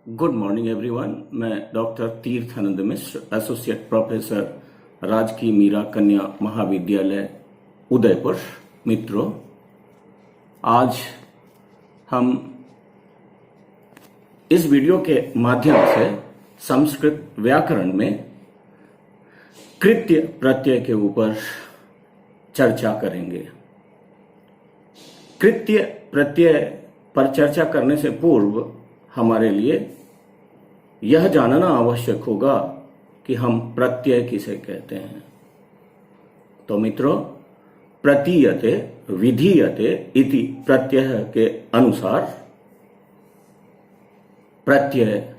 Good morning everyone. मैं doctor Tirthanand मिश्र, associate professor, राजकीय मीरा कन्या महाविद्यालय उदयपुर। मित्रों, आज हम इस वीडियो के माध्यम से संस्कृत व्याकरण में कृत्य प्रत्यय के ऊपर चर्चा करेंगे। कृत्य प्रत्यय पर चर्चा करने से पूर्व हमारे लिए यह जानना आवश्यक होगा कि हम प्रत्यय किसे कहते हैं। तो मित्रों, प्रतीयते विधीयते इति प्रत्यय के अनुसार प्रत्यय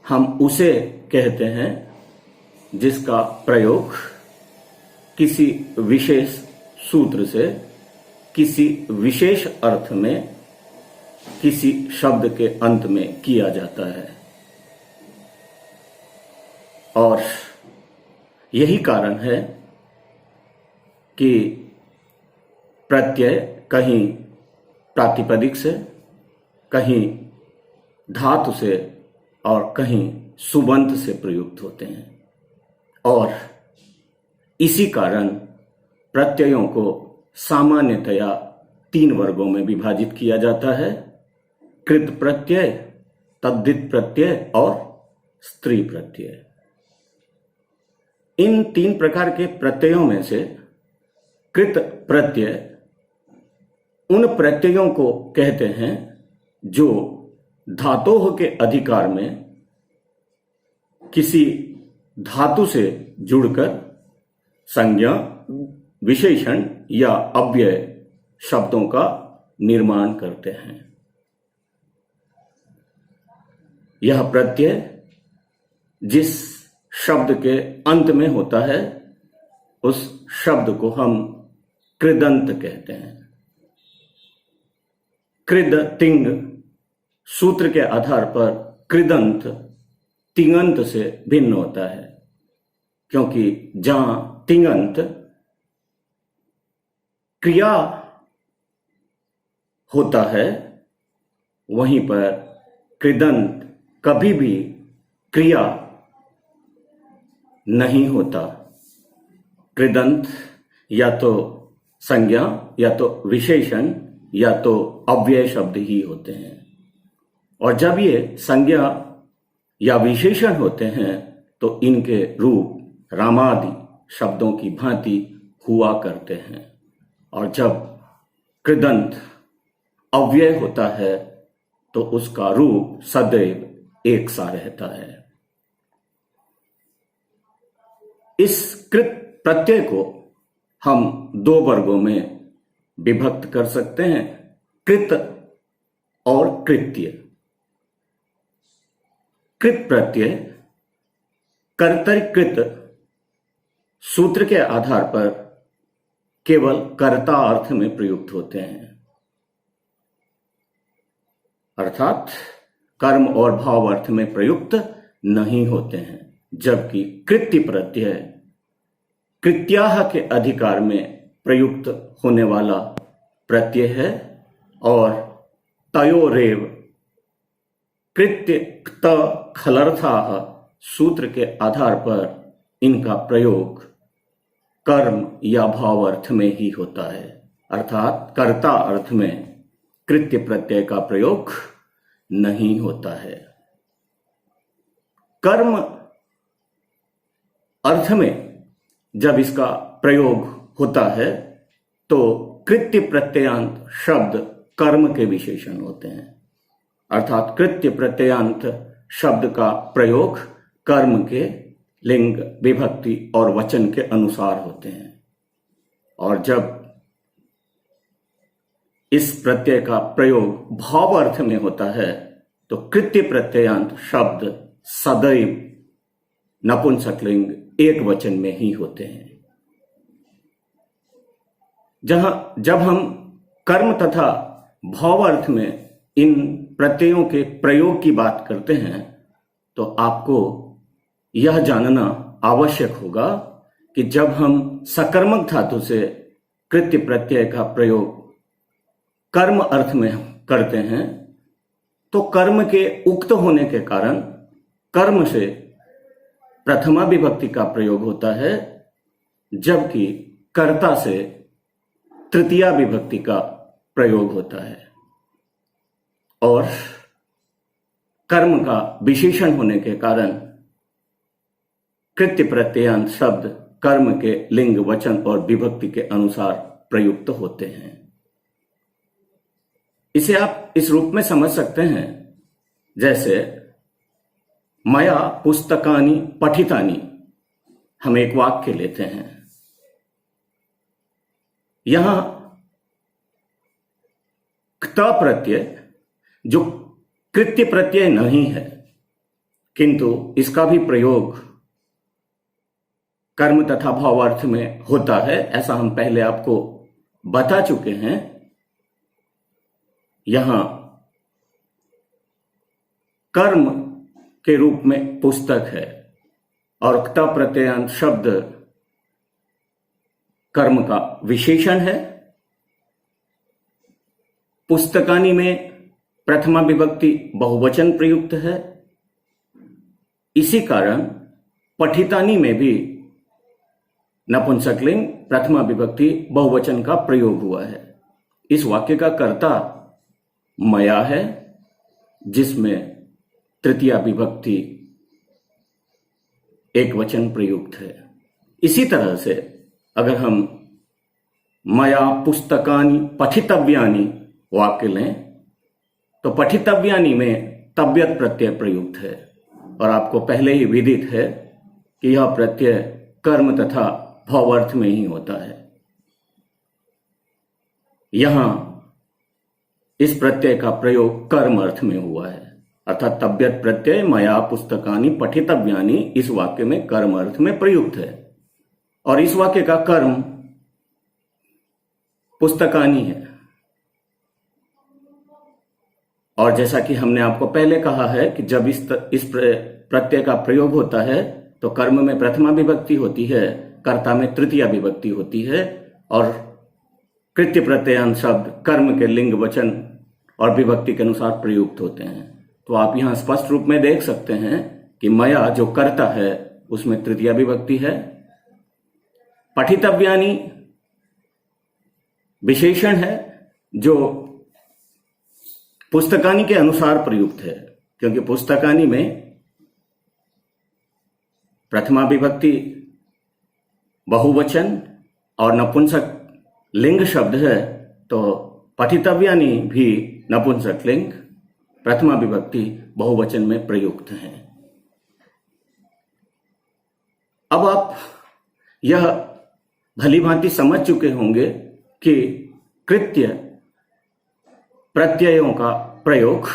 हम उसे कहते हैं जिसका प्रयोग किसी विशेष सूत्र से किसी विशेष अर्थ में किसी शब्द के अंत में किया जाता है। और यही कारण है कि प्रत्यय कहीं प्रातिपदिक से, कहीं धातु से और कहीं सुबंत से प्रयुक्त होते हैं। और इसी कारण प्रत्ययों को सामान्यतया 3 वर्गों में विभाजित किया जाता है: कृत प्रत्यय, तद्धित प्रत्यय और स्त्री प्रत्यय। इन 3 प्रकार के प्रत्ययों में से कृत प्रत्यय उन प्रत्ययों को कहते हैं जो धातोः के अधिकार में किसी धातु से जुड़कर संज्ञा, विशेषण या अव्यय शब्दों का निर्माण करते हैं। यह प्रत्यय जिस शब्द के अंत में होता है उस शब्द को हम कृदंत कहते हैं। कृद तिंग सूत्र के आधार पर कृदंत तिङंत से भिन्न होता है, क्योंकि जहां तिङंत क्रिया होता है वहीं पर कृदंत कभी भी क्रिया नहीं होता। कृदंत या तो संज्ञा या तो विशेषण या तो अव्यय शब्द ही होते हैं। और जब ये संज्ञा या विशेषण होते हैं तो इनके रूप रामादि शब्दों की भांति हुआ करते हैं। और जब कृदंत अव्यय होता है तो उसका रूप सदैव एक सा रहता है। इस कृत प्रत्यय को हम 2 वर्गों में विभक्त कर सकते हैं: कृत और कृत्य। कृत प्रत्यय कर्तरिकृत सूत्र के आधार पर केवल कर्ता अर्थ में प्रयुक्त होते हैं, अर्थात कर्म और भाव अर्थ में प्रयुक्त नहीं होते हैं। जबकि कृत्य प्रत्यय कृत्याः के अधिकार में प्रयुक्त होने वाला प्रत्यय है और तयोरेव कृत्य क्त खलर्थाः सूत्र के आधार पर इनका प्रयोग कर्म या भाव अर्थ में ही होता है, अर्थात कर्ता अर्थ में कृत्य प्रत्यय का प्रयोग नहीं होता है। कर्म अर्थ में जब इसका प्रयोग होता है तो कृत्य प्रत्ययान्त शब्द कर्म के विशेषण होते हैं, अर्थात कृत्य प्रत्ययान्त शब्द का प्रयोग कर्म के लिंग, विभक्ति और वचन के अनुसार होते हैं। और जब इस प्रत्यय का प्रयोग भाव अर्थ में होता है तो कृत्य प्रत्ययान्त शब्द सदैव नपुंसकलिंग एक वचन में ही होते हैं। जब हम कर्म तथा भाव अर्थ में इन प्रत्ययों के प्रयोग की बात करते हैं तो आपको यह जानना आवश्यक होगा कि जब हम सकर्मक धातु से कृत्य प्रत्यय का प्रयोग कर्म अर्थ में करते हैं तो कर्म के उक्त होने के कारण कर्म से प्रथमा विभक्ति का प्रयोग होता है, जबकि कर्ता से तृतीया विभक्ति का प्रयोग होता है। और कर्म का विशेषण होने के कारण कृत्य प्रत्ययान्त शब्द कर्म के लिंग, वचन और विभक्ति के अनुसार प्रयुक्त होते हैं। इसे आप इस रूप में समझ सकते हैं, जैसे मया पुस्तकानि पठितानि, हम एक वाक्य लेते हैं। यहां क्ता प्रत्यय जो कृत्य प्रत्यय नहीं है, किंतु इसका भी प्रयोग कर्म तथा भावार्थ में होता है, ऐसा हम पहले आपको बता चुके हैं। यहां कर्म के रूप में पुस्तक है और क्ता प्रत्ययान्त शब्द कर्म का विशेषण है। पुस्तकानि में प्रथमा विभक्ति बहुवचन प्रयुक्त है। इसी कारण पठितानि में भी नपुंसकलिंग प्रथमा विभक्ति बहुवचन का प्रयोग हुआ है। इस वाक्य का कर्ता मया है, जिसमें तृतीया विभक्ति एक वचन प्रयुक्त है। इसी तरह से अगर हम मया पुस्तकानि पठितव्यानि वाक्य लें तो पठितव्यानि में तव्यत प्रत्यय प्रयुक्त है, और आपको पहले ही विदित है कि यह प्रत्यय कर्म तथा भावार्थ में ही होता है। यहां इस प्रत्यय का प्रयोग कर्म अर्थ में हुआ है, अर्थात तव्यत प्रत्यय मया पुस्तकानि पठितव्यानि इस वाक्य में कर्म अर्थ में प्रयुक्त है, और इस वाक्य का कर्म पुस्तकानि है। और जैसा कि हमने आपको पहले कहा है कि जब इस प्रत्यय का प्रयोग होता है तो कर्म में प्रथमा विभक्ति होती है, कर्ता में तृतीया विभक्ति होती है, और कृत्य प्रत्ययान्त शब्द कर्म के लिंग, वचन और विभक्ति के अनुसार प्रयुक्त होते हैं। तो आप यहां स्पष्ट रूप में देख सकते हैं कि मया जो कर्ता है उसमें तृतीया विभक्ति है। पठितव्यानि विशेषण है जो पुस्तकानि के अनुसार प्रयुक्त है, क्योंकि पुस्तकानि में प्रथमा विभक्ति बहुवचन और नपुंसक लिंग शब्द है, तो पठितव्यानि भी नपुंसक लिंग प्रथमा विभक्ति बहुवचन में प्रयुक्त हैं। अब आप यह भली भांति समझ चुके होंगे कि कृत्य प्रत्ययों का प्रयोग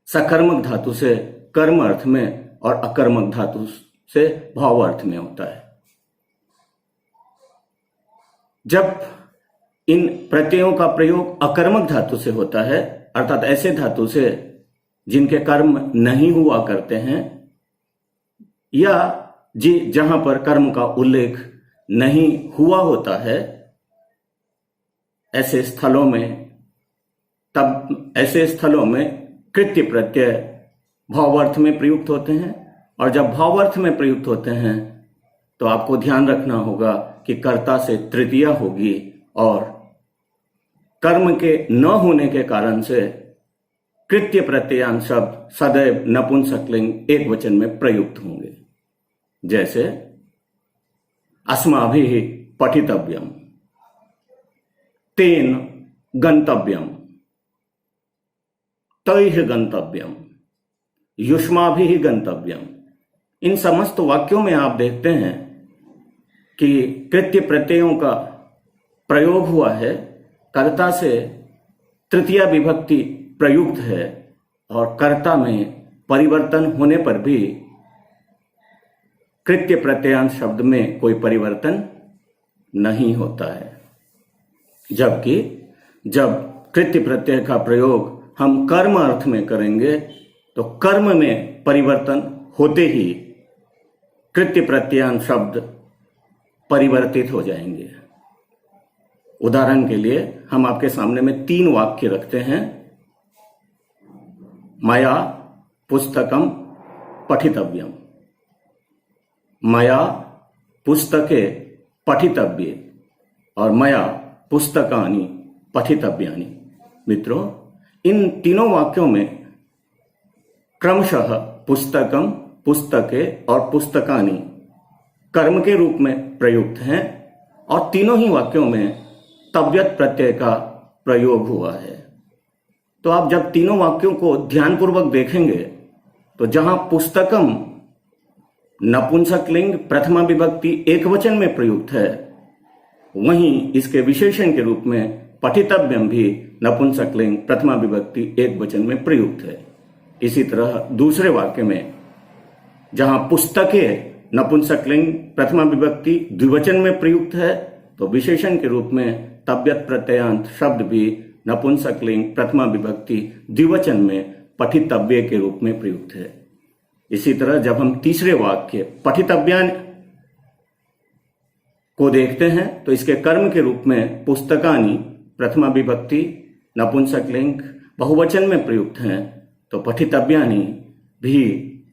सकर्मक धातु से कर्म अर्थ में और अकर्मक धातु से भाव अर्थ में होता है। जब इन प्रत्ययों का प्रयोग अकर्मक धातु से होता है, अर्थात ऐसे धातु से जिनके कर्म नहीं हुआ करते हैं, या जहां पर कर्म का उल्लेख नहीं हुआ होता है, ऐसे स्थलों में कृत्य प्रत्यय भावार्थ में प्रयुक्त होते हैं। और जब भावार्थ में प्रयुक्त होते हैं तो आपको ध्यान रखना होगा कि कर्ता से तृतीया होगी, और कर्म के न होने के कारण से कृत्य प्रत्ययान्त शब्द सदैव नपुंसकलिंग एक वचन में प्रयुक्त होंगे। जैसे अस्माभिः पठितव्यम, तेन गंतव्यम, तैः गंतव्यम, युष्माभिः गंतव्यम। इन समस्त वाक्यों में आप देखते हैं कि कृत्य प्रत्ययों का प्रयोग हुआ है, कर्ता से तृतीया विभक्ति प्रयुक्त है, और कर्ता में परिवर्तन होने पर भी कृत्य प्रत्ययान्त शब्द में कोई परिवर्तन नहीं होता है। जबकि जब कृत्य प्रत्यय का प्रयोग हम कर्म अर्थ में करेंगे तो कर्म में परिवर्तन होते ही कृत्य प्रत्ययान्त शब्द परिवर्तित हो जाएंगे। उदाहरण के लिए हम आपके सामने में 3 वाक्य रखते हैं। मया पुस्तकम पठितव्यम, मया पुस्तके पठितव्ये और मया पुस्तकानि पठितव्यानि। मित्रों, इन तीनों वाक्यों में क्रमशः पुस्तकम, पुस्तके और पुस्तकानि कर्म के रूप में प्रयुक्त हैं और तीनों ही वाक्यों में तव्यत् प्रत्यय का प्रयोग हुआ है। तो आप जब तीनों वाक्यों को ध्यानपूर्वक देखेंगे तो जहां पुस्तकम नपुंसकलिंग प्रथमा विभक्ति एकवचन में प्रयुक्त है, वहीं इसके विशेषण के रूप में पठितव्यम भी नपुंसकलिंग प्रथमा विभक्ति एकवचन में प्रयुक्त है। इसी तरह दूसरे वाक्य में जहां पुस्तके नपुंसकलिंग प्रथमा विभक्ति द्विवचन में प्रयुक्त है, तो विशेषण के रूप में तव्यत् प्रत्ययान्त शब्द भी नपुंसकलिंग प्रथमा विभक्ति द्विवचन में पठितव्य के रूप में प्रयुक्त है। इसी तरह जब हम तीसरे वाक्य पठितव्यान को देखते हैं तो इसके कर्म के रूप में पुस्तकानि प्रथमा विभक्ति नपुंसकलिंग बहुवचन में प्रयुक्त हैं, तो पठितव्यानि भी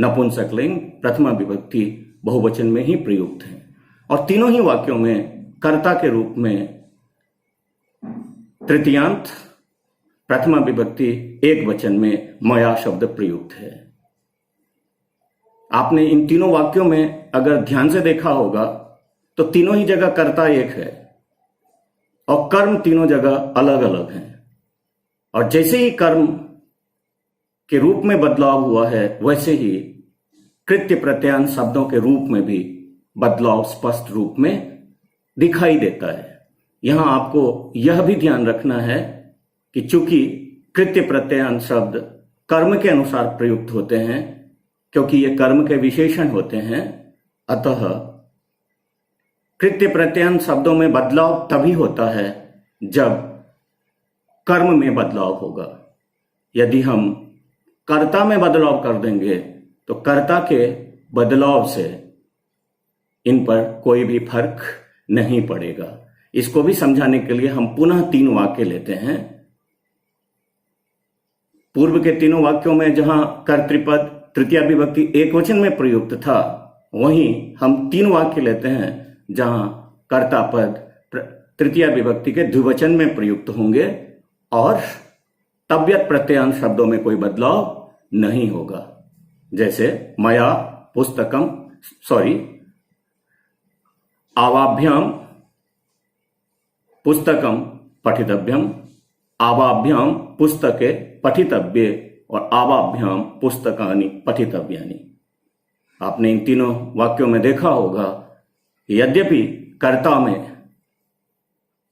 नपुंसकलिंग प्रथमा विभक्ति बहुवचन में ही प्रयुक्त हैं। और तीनों ही वाक्यों में कर्ता के रूप में तृतीयांत प्रथमा विभक्ति एक वचन में मया शब्द प्रयुक्त है। आपने इन तीनों वाक्यों में अगर ध्यान से देखा होगा तो तीनों ही जगह कर्ता एक है और कर्म तीनों जगह अलग अलग हैं। और जैसे ही कर्म के रूप में बदलाव हुआ है, वैसे ही कृत्य प्रत्ययान्त शब्दों के रूप में भी बदलाव स्पष्ट रूप में दिखाई देता है। यहां आपको यह भी ध्यान रखना है कि चूंकि कृत्य प्रत्ययान्त शब्द कर्म के अनुसार प्रयुक्त होते हैं, क्योंकि ये कर्म के विशेषण होते हैं, अतः कृत्य प्रत्ययान्त शब्दों में बदलाव तभी होता है जब कर्म में बदलाव होगा। यदि हम कर्ता में बदलाव कर देंगे तो कर्ता के बदलाव से इन पर कोई भी फर्क नहीं पड़ेगा। इसको भी समझाने के लिए हम पुनः तीन वाक्य लेते हैं। पूर्व के तीनों वाक्यों में जहां कर्तृपद तृतीया विभक्ति एकवचन में प्रयुक्त था, वहीं हम तीन वाक्य लेते हैं जहां कर्ता पद तृतीया विभक्ति के द्विवचन में प्रयुक्त होंगे और तव्यत् प्रत्ययान्त शब्दों में कोई बदलाव नहीं होगा। जैसे मया पुस्तकम आवाभ्याम पुस्तकम पठितव्यम, आवाभ्याम पुस्तके पठितव्ये और आवाभ्याम पुस्तकानि पठितव्यानि। आपने इन तीनों वाक्यों में देखा होगा कि यद्यपि कर्ता में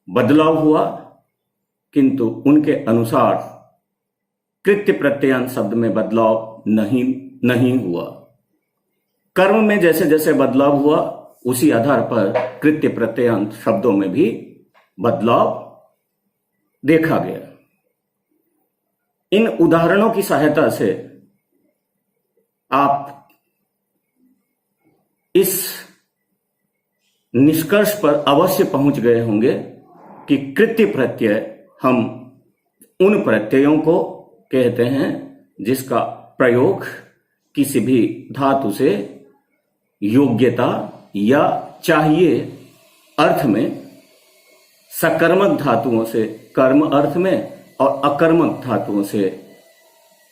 बदलाव हुआ, किंतु उनके अनुसार कृत्य प्रत्ययान्त शब्द में बदलाव नहीं हुआ। कर्म में जैसे जैसे बदलाव हुआ, उसी आधार पर कृत्य प्रत्ययान्त शब्दों में भी बदलाव देखा गया। इन उदाहरणों की सहायता से आप इस निष्कर्ष पर अवश्य पहुंच गए होंगे कि कृत्य प्रत्यय हम उन प्रत्ययों को कहते हैं जिसका प्रयोग किसी भी धातु से योग्यता या चाहिए अर्थ में, सकर्मक धातुओं से कर्म अर्थ में और अकर्मक धातुओं से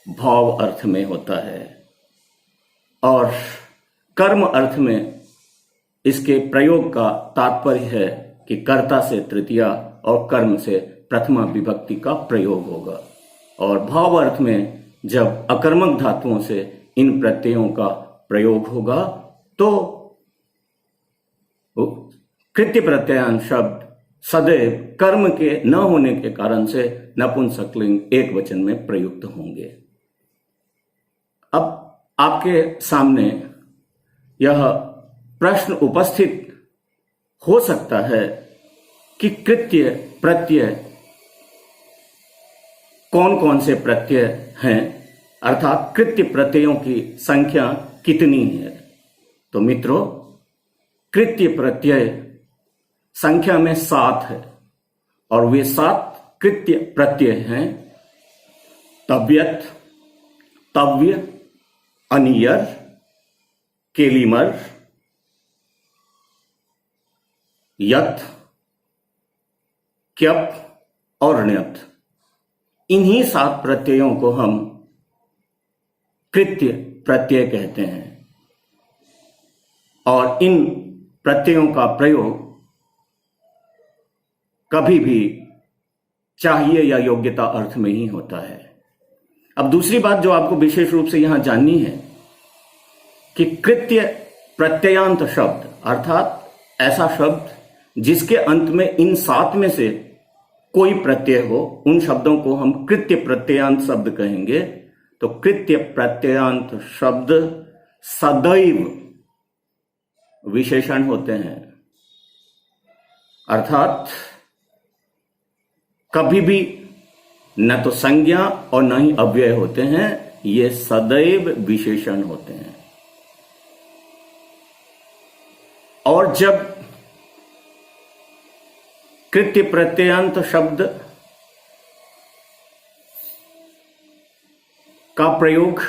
भाव अर्थ में होता है। और कर्म अर्थ में इसके प्रयोग का तात्पर्य है कि कर्ता से तृतीया और कर्म से प्रथमा विभक्ति का प्रयोग होगा। और भाव अर्थ में जब अकर्मक धातुओं से इन प्रत्ययों का प्रयोग होगा तो कृत्य प्रत्ययान्त शब्द सदैव कर्म के न होने के कारण से नपुंसकलिंग एक वचन में प्रयुक्त होंगे। अब आपके सामने यह प्रश्न उपस्थित हो सकता है कि कृत्य प्रत्यय कौन कौन से प्रत्यय हैं, अर्थात कृत्य प्रत्ययों की संख्या कितनी है। तो मित्रों, कृत्य प्रत्यय संख्या में 7 है और वे 7 कृत्य प्रत्यय हैं। तव्यत्, तव्य, अनियर, केलिमर, यत, क्यप और ण्यत। इन्हीं 7 प्रत्ययों को हम कृत्य प्रत्यय कहते हैं और इन प्रत्ययों का प्रयोग कभी भी चाहिए या योग्यता अर्थ में ही होता है। अब दूसरी बात जो आपको विशेष रूप से यहां जाननी है कि कृत्य प्रत्ययांत शब्द अर्थात ऐसा शब्द जिसके अंत में इन 7 में से कोई प्रत्यय हो, उन शब्दों को हम कृत्य प्रत्ययांत शब्द कहेंगे। तो कृत्य प्रत्ययांत शब्द सदैव विशेषण होते हैं, अर्थात कभी भी न तो संज्ञा और न ही अव्यय होते हैं, ये सदैव विशेषण होते हैं। और जब कृत्य प्रत्ययांत शब्द का प्रयोग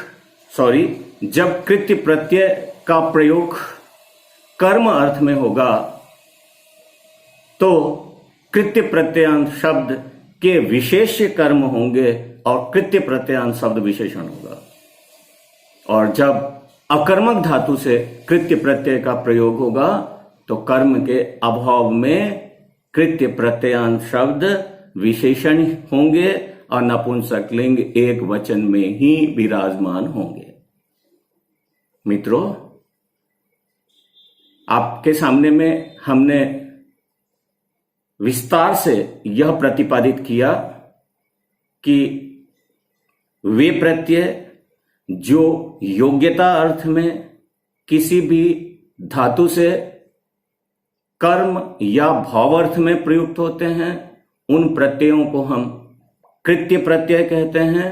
जब कृत्य प्रत्यय का प्रयोग कर्म अर्थ में होगा तो कृत्य प्रत्ययांत शब्द के विशेष्य कर्म होंगे और कृत्य प्रत्ययांत शब्द विशेषण होगा। और जब अकर्मक धातु से कृत्य प्रत्यय का प्रयोग होगा तो कर्म के अभाव में कृत्य प्रत्ययांत शब्द विशेषण होंगे और नपुंसक लिंग एक वचन में ही विराजमान होंगे। मित्रों, आपके सामने में हमने विस्तार से यह प्रतिपादित किया कि वे प्रत्यय जो योग्यता अर्थ में किसी भी धातु से कर्म या भाव अर्थ में प्रयुक्त होते हैं, उन प्रत्ययों को हम कृत्य प्रत्यय कहते हैं।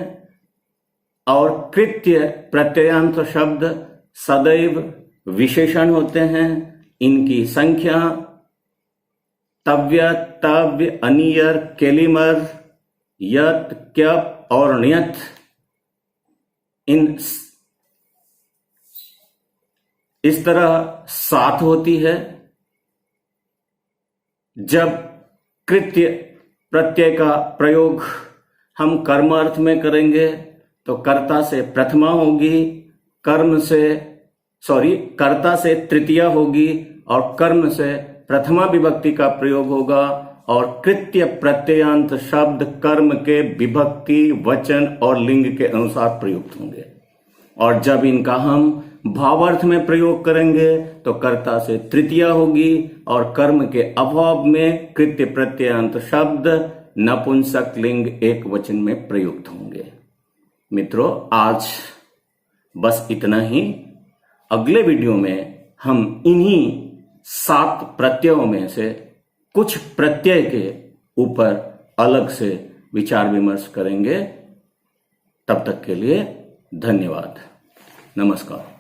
और कृत्य प्रत्ययांत शब्द सदैव विशेषण होते हैं। इनकी संख्या तव्य, तव्य, अनियर, केलिमर, यत, क्यप और ण्यत इस तरह 7 होती है। जब कृत्य प्रत्यय का प्रयोग हम कर्म अर्थ में करेंगे तो कर्ता से प्रथमा होगी, कर्ता से तृतीया होगी और कर्म से प्रथमा विभक्ति का प्रयोग होगा। और कृत्य प्रत्ययान्त शब्द कर्म के विभक्ति, वचन और लिंग के अनुसार प्रयुक्त होंगे। और जब इनका हम भावार्थ में प्रयोग करेंगे तो कर्ता से तृतीया होगी और कर्म के अभाव में कृत्य प्रत्ययान्त शब्द नपुंसक लिंग एक वचन में प्रयुक्त होंगे। मित्रों, आज बस इतना ही। अगले वीडियो में हम इन्हीं 7 प्रत्ययों में से कुछ प्रत्यय के ऊपर अलग से विचार विमर्श करेंगे। तब तक के लिए धन्यवाद। नमस्कार।